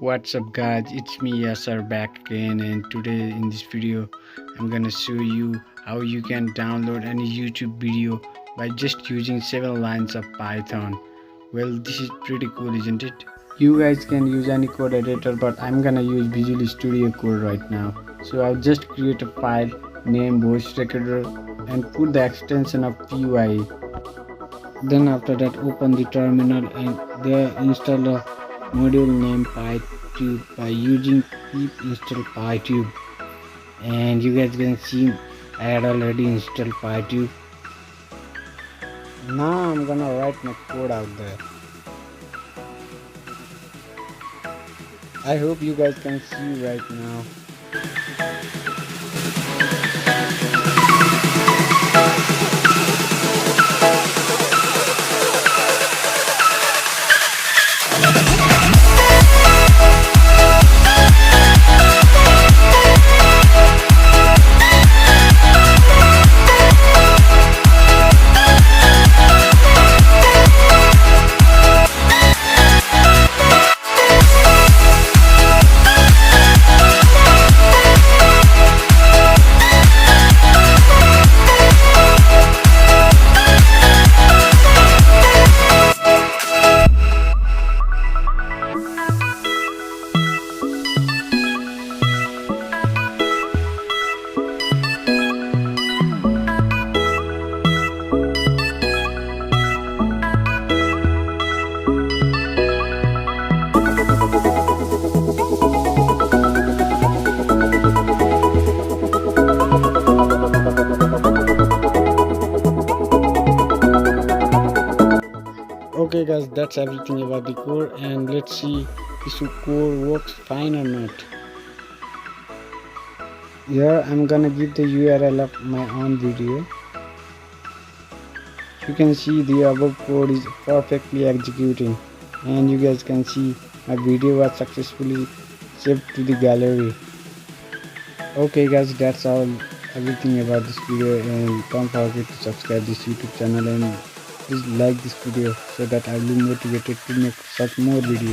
What's up guys, it's me Yasser back again, and today in this video I'm gonna show you how you can download any YouTube video by just using 7 lines of Python. Well, this is pretty cool, isn't it? You guys can use any code editor, but I'm gonna use Visual Studio Code right now. So I'll just create a file named voice recorder and put the extension of PUI. Then after that, open the terminal and there install a module named PyTube by using pip install PyTube. And you guys can see I had already installed PyTube. Now I'm gonna write my code out there. I hope you guys can see right now. Okay guys, that's everything about the code, and let's see if this code works fine or not. Here I'm gonna give the URL of my own video. You can see the above code is perfectly executing, and you guys can see my video was successfully saved to the gallery. Okay guys, that's all everything about this video, and don't forget to subscribe this YouTube channel and please like this video so that I'll be motivated to make such more videos.